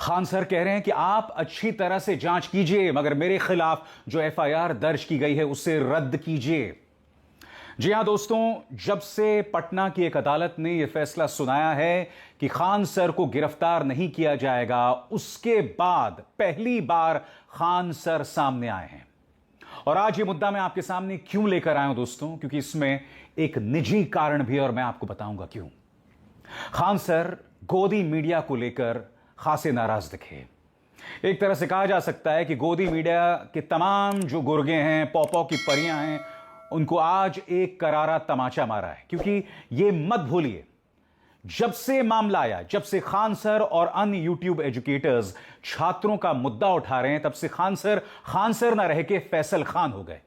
Khan sir कह रहे हैं कि आप अच्छी तरह से जांच कीजिए, मगर मेरे खिलाफ जो एफआईआर दर्ज की गई है उसे रद्द कीजिए। जी हां दोस्तों, जब से पटना की एक अदालत ने यह फैसला सुनाया है कि खान सर को गिरफ्तार नहीं किया जाएगा, उसके बाद पहली बार खान सर सामने आए हैं। और आज ये मुद्दा मैं आपके सामने क्यों लेकर आया हूं दोस्तों, क्योंकि इसमें एक निजी कारण भी है और मैं आपको बताऊंगा क्यों। खान सर गोदी मीडिया को लेकर खासे नाराज दिखे। एक तरह से कहा जा सकता है कि गोदी मीडिया के तमाम जो गुर्गे हैं, पौ की परियां हैं, उनको आज एक करारा तमाचा मारा है। क्योंकि ये मत भूलिए, जब से मामला आया, जब से खान सर और अन्य यूट्यूब एजुकेटर्स छात्रों का मुद्दा उठा रहे हैं, तब से खान सर ना रह के फैसल खान हो गए।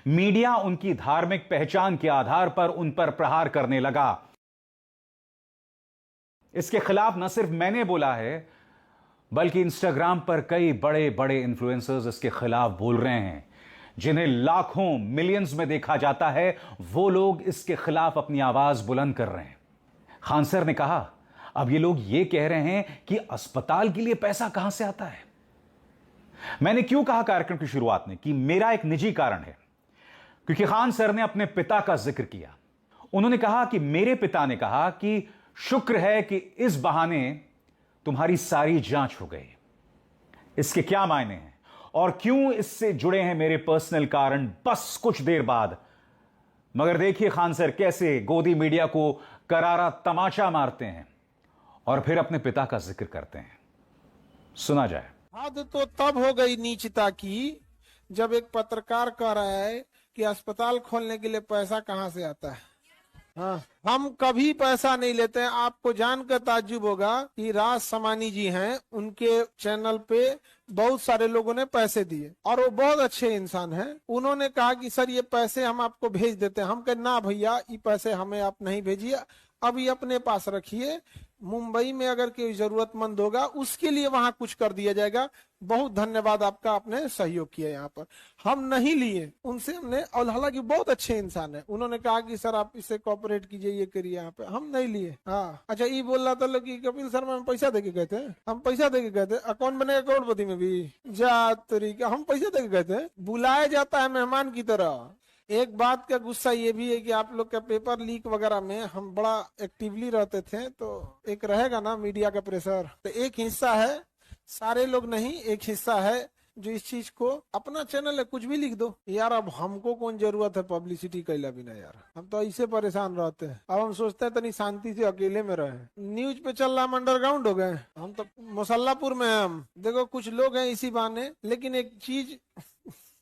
मीडिया उनकी धार्मिक पहचान के आधार पर उन पर प्रहार करने लगा। इसके खिलाफ न सिर्फ मैंने बोला है, बल्कि इंस्टाग्राम पर कई बड़े बड़े इन्फ्लुएंसर्स इसके खिलाफ बोल रहे हैं। जिन्हें लाखों मिलियंस में देखा जाता है, वो लोग इसके खिलाफ अपनी आवाज बुलंद कर रहे हैं। खान सर ने कहा, अब ये लोग ये कह रहे हैं कि अस्पताल के लिए पैसा कहां से आता है। मैंने क्यों कहा कार्यक्रम की शुरुआत में कि मेरा एक निजी कारण है, क्योंकि खान सर ने अपने पिता का जिक्र किया। उन्होंने कहा कि मेरे पिता ने कहा कि शुक्र है कि इस बहाने तुम्हारी सारी जांच हो गई। इसके क्या मायने हैं और क्यों इससे जुड़े हैं मेरे पर्सनल कारण, बस कुछ देर बाद। मगर देखिए खान सर कैसे गोदी मीडिया को करारा तमाचा मारते हैं और फिर अपने पिता का जिक्र करते हैं। सुना जाए। हद तो तब हो गई नीचता की जब एक पत्रकार कह रहा है कि अस्पताल खोलने के लिए पैसा कहां से आता है। हाँ, हम कभी पैसा नहीं लेते हैं। आपको जानकर ताज्जुब होगा कि राज समानी जी हैं, उनके चैनल पे बहुत सारे लोगों ने पैसे दिए और वो बहुत अच्छे इंसान हैं। उन्होंने कहा कि सर ये पैसे हम आपको भेज देते हैं। हम कहे ना भैया, ये पैसे हमें आप नहीं भेजिए, अब ये अपने पास रखिए। मुंबई में अगर कोई जरूरतमंद होगा उसके लिए वहां कुछ कर दिया जाएगा। बहुत धन्यवाद आपका, आपने सहयोग किया। यहाँ पर हम नहीं लिए उनसे, हमने, और हालांकि बहुत अच्छे इंसान है। उन्होंने कहा कि सर आप इससे कॉपरेट कीजिए, ये करिए। यहाँ पे हम नहीं लिए। हाँ, अच्छा, ये बोल रहा था लोग कि कपिल शर्मा हम पैसा देके गए थे। हम पैसा देके गए थे, अकाउंट बनेगा करोड़पति में भी जा तरीका। हम पैसा देके गए थे। बुलाया जाता है मेहमान की तरह। एक बात का गुस्सा ये भी है कि आप लोग का पेपर लीक वगैरह में हम बड़ा एक्टिवली रहते थे, तो एक रहेगा ना मीडिया का प्रेशर। तो एक हिस्सा है, सारे लोग नहीं, एक हिस्सा है जो इस चीज को, अपना चैनल है कुछ भी लिख दो यार। अब हमको कौन जरूरत है पब्लिसिटी कैला बिना यार। हम तो ऐसे परेशान रहते हैं। अब हम सोचते हैं तनी शांति से अकेले में रहे। न्यूज पे चल रहा, हम अंडरग्राउंड हो गए। हम तो मुसल्लापुर में हैं। हम देखो कुछ लोग हैं इसी बहाने, लेकिन एक चीज,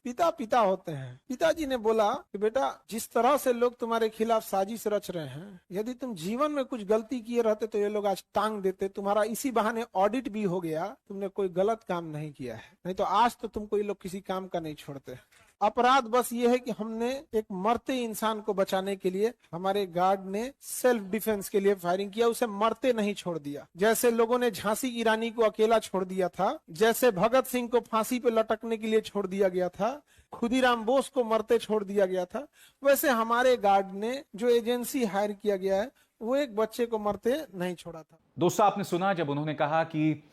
पिता होते हैं। पिताजी ने बोला कि बेटा, जिस तरह से लोग तुम्हारे खिलाफ साजिश रच रहे हैं, यदि तुम जीवन में कुछ गलती किए रहते तो ये लोग आज टांग देते। तुम्हारा इसी बहाने ऑडिट भी हो गया, तुमने कोई गलत काम नहीं किया है, नहीं तो आज तो तुमको ये लोग किसी काम का नहीं छोड़ते। अपराध बस ये है कि हमने एक मरते इंसान को बचाने के लिए, हमारे गार्ड ने सेल्फ डिफेंस के लिए फायरिंग किया, उसे मरते नहीं छोड़ दिया। जैसे लोगों ने झांसी की रानी को अकेला छोड़ दिया था, जैसे भगत सिंह को फांसी पे लटकने के लिए छोड़ दिया गया था, खुदीराम बोस को मरते छोड़ दिया गया था, वैसे हमारे गार्ड ने, जो एजेंसी हायर किया गया है, वो एक बच्चे को मरते नहीं छोड़ा था। दोस्तों, आपने सुना जब उन्होंने कहा कि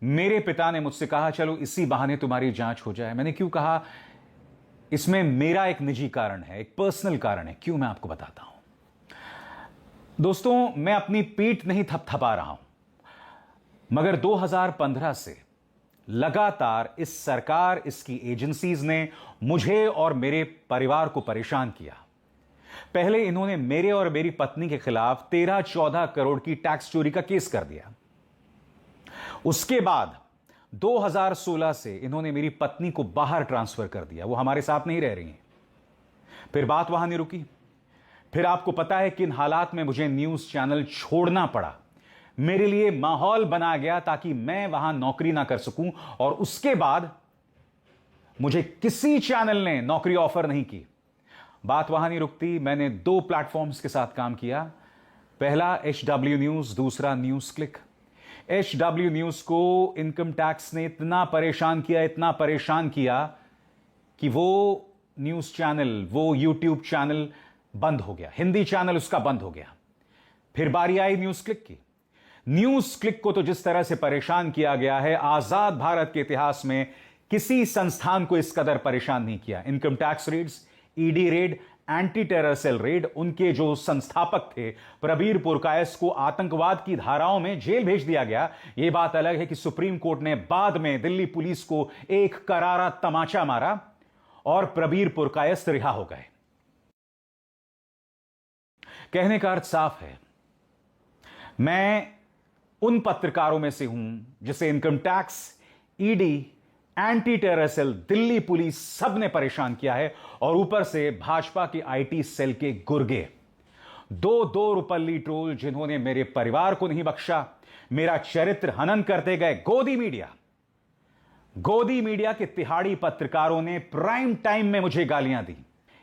मेरे पिता ने मुझसे कहा चलो इसी बहाने तुम्हारी जांच हो जाए। मैंने क्यों कहा, इसमें मेरा एक निजी कारण है, एक पर्सनल कारण है। क्यों, मैं आपको बताता हूं। दोस्तों, मैं अपनी पीठ नहीं थपथपा रहा हूं, मगर 2015 से लगातार इस सरकार, इसकी एजेंसीज ने मुझे और मेरे परिवार को परेशान किया। पहले इन्होंने मेरे और मेरी पत्नी के खिलाफ 13-14 करोड़ की टैक्स चोरी का केस कर दिया। उसके बाद 2016 से इन्होंने मेरी पत्नी को बाहर ट्रांसफर कर दिया, वो हमारे साथ नहीं रह रही हैं। फिर बात वहां नहीं रुकी। फिर आपको पता है किन हालात में मुझे न्यूज चैनल छोड़ना पड़ा। मेरे लिए माहौल बना गया ताकि मैं वहां नौकरी ना कर सकूं, और उसके बाद मुझे किसी चैनल ने नौकरी ऑफर नहीं की। बात वहां नहीं रुकती। मैंने 2 प्लेटफॉर्म्स के साथ काम किया। पहला HW न्यूज, दूसरा न्यूज क्लिक। HW न्यूज को इनकम टैक्स ने इतना परेशान किया कि वो न्यूज चैनल, वो यूट्यूब चैनल बंद हो गया, हिंदी चैनल उसका बंद हो गया। फिर बारी आई न्यूज क्लिक की। न्यूज क्लिक को तो जिस तरह से परेशान किया गया है, आजाद भारत के इतिहास में किसी संस्थान को इस कदर परेशान नहीं किया। Income tax raids, ED raid, anti terror cell raid, उनके जो संस्थापक थे प्रबीर पुरकायस्थ को आतंकवाद की धाराओं में जेल भेज दिया गया। यह बात अलग है कि सुप्रीम कोर्ट ने बाद में दिल्ली पुलिस को एक करारा तमाचा मारा और प्रबीर पुरकायस्थ रिहा हो गए। कहने का अर्थ साफ है, मैं उन पत्रकारों में से हूं जिसे income tax, ED, anti terror cell, Delhi police सब ने परेशान किया है और ऊपर से भाजपा के आईटी सेल के गुर्गे, दो रुपल्ली ट्रोल जिन्होंने मेरे परिवार को नहीं बख्शा, मेरा चरित्र हनन करते गए। गोदी मीडिया के तिहाड़ी पत्रकारों ने प्राइम टाइम में मुझे गालियां दी।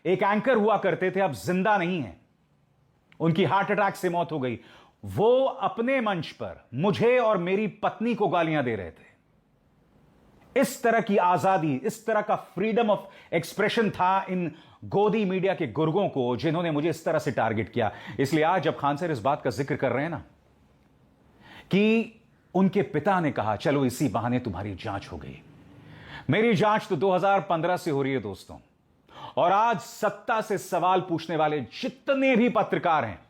एक एंकर हुआ करते थे, अब जिंदा नहीं है, उनकी हार्ट अटैक से मौत हो गई। वो अपने मंच पर मुझे और मेरी पत्नी को गालियां दे रहे थे। इस तरह की आजादी, इस तरह का फ्रीडम ऑफ एक्सप्रेशन था इन गोदी मीडिया के गुर्गों को, जिन्होंने मुझे इस तरह से टारगेट किया। इसलिए आज जब खान सर इस बात का जिक्र कर रहे हैं ना कि उनके पिता ने कहा चलो इसी बहाने तुम्हारी जांच हो गई। मेरी जांच तो 2015 से हो रही है दोस्तों, और आज सत्ता से सवाल पूछने वाले जितने भी पत्रकार हैं,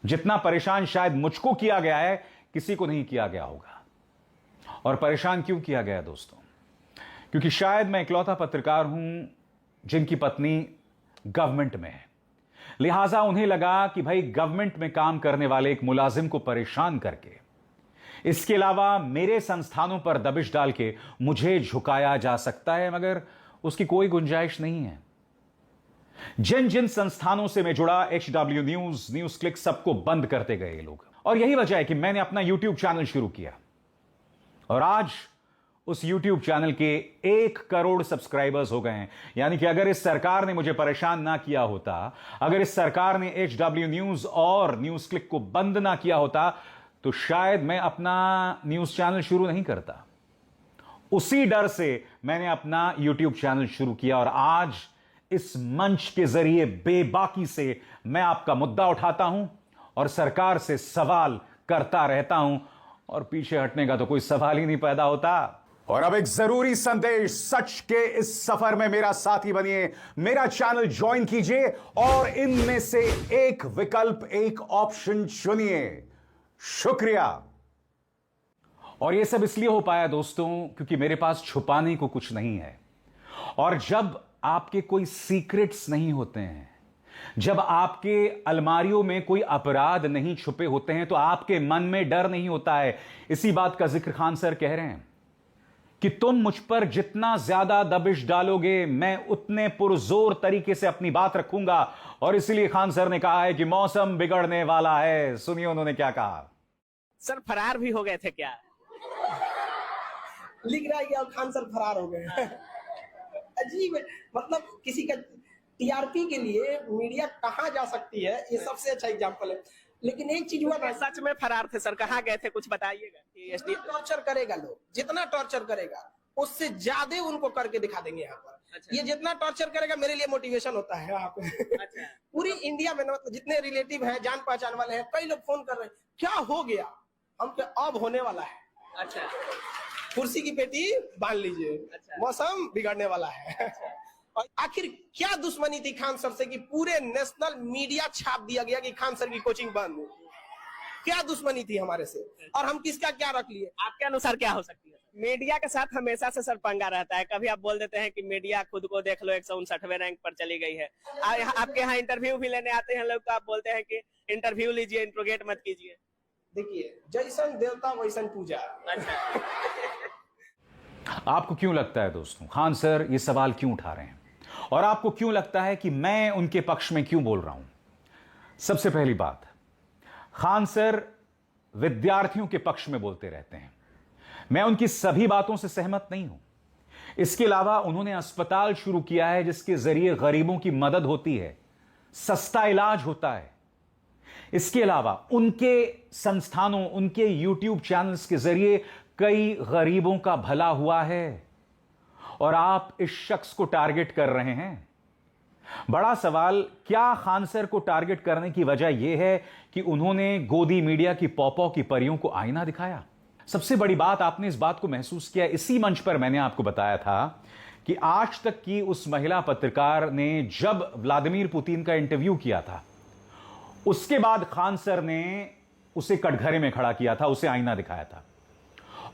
जितना परेशान शायद मुझको किया गया है, किसी को नहीं किया गया होगा। और परेशान क्यों किया गया दोस्तों? क्योंकि शायद मैं इकलौता पत्रकार हूं जिनकी पत्नी गवर्नमेंट में है। लिहाजा उन्हें लगा कि भाई गवर्नमेंट में काम करने वाले एक मुलाजिम को परेशान करके, इसके अलावा मेरे संस्थानों पर दबिश डाल के मुझे झुकाया जा सकता है, मगर उसकी कोई गुंजाइश नहीं है। जिन जिन संस्थानों से मैं जुड़ा, HW न्यूज, न्यूज क्लिक, सबको बंद करते गए ये लोग। और यही वजह है कि मैंने अपना YouTube चैनल शुरू किया और आज उस YouTube चैनल के 1 करोड़ सब्सक्राइबर्स हो गए हैं। यानी कि अगर इस सरकार ने मुझे परेशान ना किया होता, अगर इस सरकार ने HW न्यूज और न्यूज क्लिक को बंद ना किया होता, तो शायद मैं अपना न्यूज चैनल शुरू नहीं करता। उसी डर से मैंने अपना YouTube चैनल शुरू किया और आज इस मंच के जरिए बेबाकी से मैं आपका मुद्दा उठाता हूं और सरकार से सवाल करता रहता हूं, और पीछे हटने का तो कोई सवाल ही नहीं पैदा होता। और अब एक जरूरी संदेश, सच के इस सफर में मेरा साथी बनिए, मेरा चैनल ज्वाइन कीजिए और इनमें से एक विकल्प, एक ऑप्शन चुनिए। शुक्रिया। और यह सब इसलिए हो पाया दोस्तों क्योंकि मेरे पास छुपाने को कुछ नहीं है। और जब आपके कोई सीक्रेट्स नहीं होते हैं, जब आपके अलमारियों में कोई अपराध नहीं छुपे होते हैं, तो आपके मन में डर नहीं होता है। इसी बात का जिक्र खान सर कह रहे हैं कि तुम मुझ पर जितना ज्यादा दबिश डालोगे, मैं उतने पुरजोर तरीके से अपनी बात रखूंगा। और इसलिए खान सर ने कहा है कि मौसम बिगड़ने वाला है। सुनिए उन्होंने क्या कहा। सर फरार भी हो गए थे क्या? लिख रहा है कि अब खान सर फरार हो गए। अजीब, मतलब किसी का टीआरपी के लिए मीडिया कहाँ जा सकती है, ये सबसे अच्छा एग्जांपल है। लेकिन एक चीज हुआ ना, सच में फरार थे सर, कहाँ गए थे कुछ बताइएगा। टॉर्चर करेगा लोग, जितना टॉर्चर करेगा उससे ज्यादा उनको करके दिखा देंगे यहाँ पर। अच्छा। ये जितना टॉर्चर करेगा मेरे लिए मोटिवेशन होता है यहाँ पे। अच्छा। पूरी इंडिया में मतलब जितने रिलेटिव हैं, जान पहचान वाले हैं, कई लोग फोन कर रहे हैं, क्या हो गया, हम क्या अब होने वाला है। अच्छा। कुर्सी की पेटी बांध लीजिए। अच्छा। मौसम बिगड़ने वाला है। अच्छा। और आखिर क्या दुश्मनी थी खान सर से कि पूरे नेशनल मीडिया छाप दिया गया कि खान सर की कोचिंग बंद? क्या दुश्मनी थी हमारे से, और हम किसका क्या रख लिए? आपके अनुसार क्या हो सकती है? मीडिया के साथ हमेशा से सर पंगा रहता है। कभी आप बोल देते हैं कि मीडिया खुद को देख लो 159वें रैंक पर चली गई है। आपके यहाँ इंटरव्यू भी लेने आते हैं लोग, तो आप बोलते हैं कि इंटरव्यू लीजिए, इंट्रोगेट मत कीजिए। देखिए, जैसन देवता वैसन पूजा। अच्छा। आपको क्यों लगता है दोस्तों खान सर ये सवाल क्यों उठा रहे हैं, और आपको क्यों लगता है कि मैं उनके पक्ष में क्यों बोल रहा हूं? सबसे पहली बात, खान सर विद्यार्थियों के पक्ष में बोलते रहते हैं। मैं उनकी सभी बातों से सहमत नहीं हूं। इसके अलावा उन्होंने अस्पताल शुरू किया है जिसके जरिए गरीबों की मदद होती है, सस्ता इलाज होता है। इसके अलावा उनके संस्थानों, उनके YouTube चैनल्स के जरिए कई गरीबों का भला हुआ है। और आप इस शख्स को टारगेट कर रहे हैं। बड़ा सवाल क्या खान सर को टारगेट करने की वजह यह है कि उन्होंने गोदी मीडिया की पॉपॉ की परियों को आईना दिखाया? सबसे बड़ी बात, आपने इस बात को महसूस किया, इसी मंच पर मैंने आपको बताया था कि आज तक की उस महिला पत्रकार ने जब व्लादिमीर पुतिन का इंटरव्यू किया था, उसके बाद खान सर ने उसे कटघरे में खड़ा किया था, उसे आईना दिखाया था,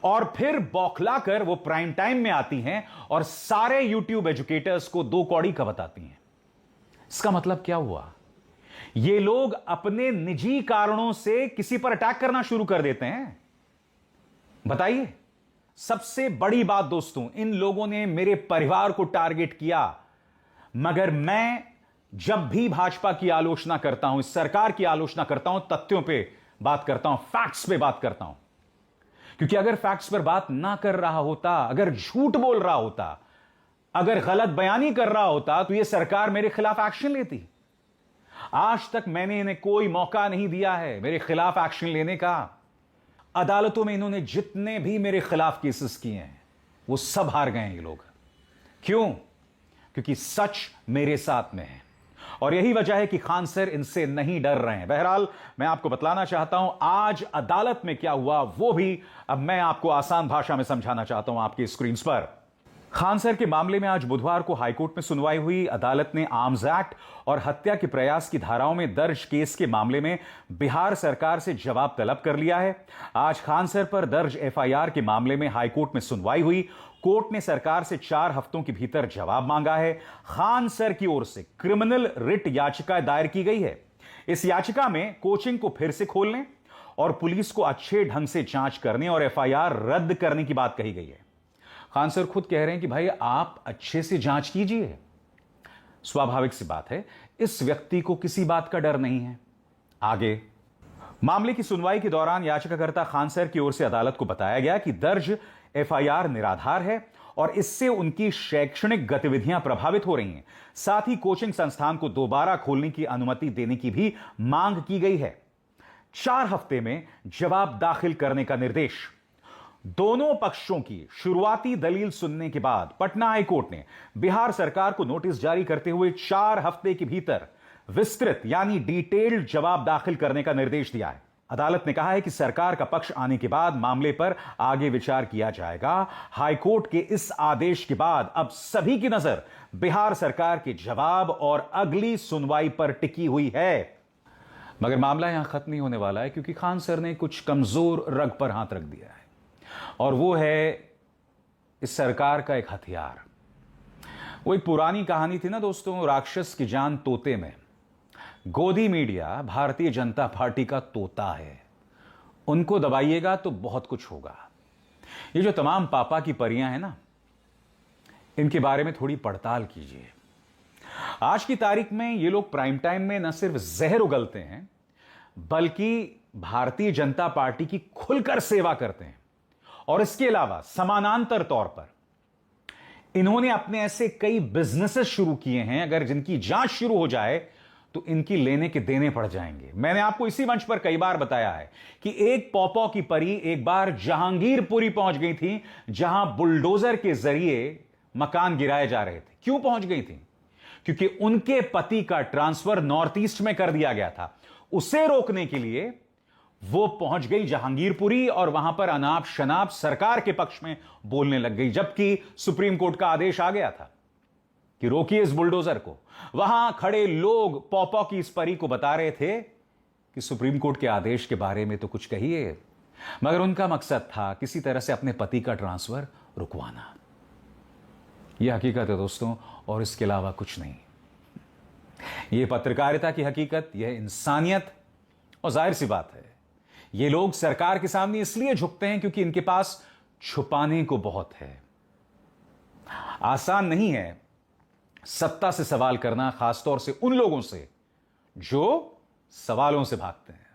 और फिर बौखलाकर वो प्राइम टाइम में आती हैं और सारे यूट्यूब एजुकेटर्स को दो कौड़ी का बताती हैं। इसका मतलब क्या हुआ? ये लोग अपने निजी कारणों से किसी पर अटैक करना शुरू कर देते हैं। बताइए, सबसे बड़ी बात दोस्तों, इन लोगों ने मेरे परिवार को टारगेट किया, मगर मैं जब भी भाजपा की आलोचना करता हूं, इस सरकार की आलोचना करता हूं, तथ्यों पे बात करता हूं, फैक्ट्स पे बात करता हूं। क्योंकि अगर फैक्ट्स पर बात ना कर रहा होता, अगर झूठ बोल रहा होता, अगर गलत बयानी कर रहा होता, तो यह सरकार मेरे खिलाफ एक्शन लेती। आज तक मैंने इन्हें कोई मौका नहीं दिया है मेरे खिलाफ एक्शन लेने का। अदालतों में इन्होंने जितने भी मेरे खिलाफ केसेस किए हैं, वो सब हार गए हैं ये लोग। क्यों? क्योंकि सच मेरे साथ में है, और यही वजह है कि खान सर इनसे नहीं डर रहे हैं। बहरहाल, मैं आपको बतलाना चाहता हूं आज अदालत में क्या हुआ, वो भी अब मैं आपको आसान भाषा में समझाना चाहता हूं आपकी स्क्रीन पर। खान सर के मामले में आज बुधवार को हाईकोर्ट में सुनवाई हुई। अदालत ने आर्म्स एक्ट और हत्या के प्रयास की धाराओं में दर्ज केस के मामले में बिहार सरकार से जवाब तलब कर लिया है। आज खान सर पर दर्ज एफआईआर के मामले में हाईकोर्ट में सुनवाई हुई। कोर्ट ने सरकार से 4 हफ्तों के भीतर जवाब मांगा है। खान सर की ओर से क्रिमिनल रिट याचिका दायर की गई है। इस याचिका में कोचिंग को फिर से खोलने और पुलिस को अच्छे ढंग से जांच करने और एफआईआर रद्द करने की बात कही गई है। खान सर खुद कह रहे हैं कि भाई आप अच्छे से जांच कीजिए। स्वाभाविक सी बात है, इस व्यक्ति को किसी बात का डर नहीं है। आगे मामले की सुनवाई के दौरान याचिकाकर्ता खान सर की ओर से अदालत को बताया गया कि दर्ज एफआईआर निराधार है और इससे उनकी शैक्षणिक गतिविधियां प्रभावित हो रही हैं। साथ ही कोचिंग संस्थान को दोबारा खोलने की अनुमति देने की भी मांग की गई है। 4 हफ्ते में जवाब दाखिल करने का निर्देश। दोनों पक्षों की शुरुआती दलील सुनने के बाद पटना हाईकोर्ट ने बिहार सरकार को नोटिस जारी करते हुए 4 हफ्ते के भीतर विस्तृत यानी डिटेल्ड जवाब दाखिल करने का निर्देश दिया है। अदालत ने कहा है कि सरकार का पक्ष आने के बाद मामले पर आगे विचार किया जाएगा। हाईकोर्ट के इस आदेश के बाद अब सभी की नजर बिहार सरकार के जवाब और अगली सुनवाई पर टिकी हुई है। मगर मामला यहां खत्म नहीं होने वाला है, क्योंकि खान सर ने कुछ कमजोर रग पर हाथ रख दिया है, और वो है इस सरकार का एक हथियार। वो एक पुरानी कहानी थी ना दोस्तों, राक्षस की जान तोते में। गोदी मीडिया भारतीय जनता पार्टी का तोता है, उनको दबाइएगा तो बहुत कुछ होगा। ये जो तमाम पापा की परियां हैं ना, इनके बारे में थोड़ी पड़ताल कीजिए। आज की तारीख में ये लोग प्राइम टाइम में न सिर्फ जहर उगलते हैं, बल्कि भारतीय जनता पार्टी की खुलकर सेवा करते हैं। और इसके अलावा समानांतर तौर पर इन्होंने अपने ऐसे कई बिजनेसेस शुरू किए हैं, अगर जिनकी जांच शुरू हो जाए तो इनकी लेने के देने पड़ जाएंगे। मैंने आपको इसी मंच पर कई बार बताया है कि एक पॉपॉ की परी एक बार जहांगीरपुरी पहुंच गई थी, जहां बुलडोजर के जरिए मकान गिराए जा रहे थे। क्यों पहुंच गई थी? क्योंकि उनके पति का ट्रांसफर नॉर्थ ईस्ट में कर दिया गया था। उसे रोकने के लिए वो पहुंच गई जहांगीरपुरी और वहां पर अनाप शनाप सरकार के पक्ष में बोलने लग गई, जबकि सुप्रीम कोर्ट का आदेश आ गया था कि रोकिए इस बुलडोजर को। वहां खड़े लोग पॉपॉ की इस परी को बता रहे थे कि सुप्रीम कोर्ट के आदेश के बारे में तो कुछ कहिए, मगर उनका मकसद था किसी तरह से अपने पति का ट्रांसफर रुकवाना। यह हकीकत है दोस्तों, और इसके अलावा कुछ नहीं। यह पत्रकारिता की हकीकत, यह इंसानियत, और जाहिर सी बात है ये लोग सरकार के सामने इसलिए झुकते हैं क्योंकि इनके पास छुपाने को बहुत है। आसान नहीं है सत्ता से सवाल करना, खासतौर से उन लोगों से जो सवालों से भागते हैं।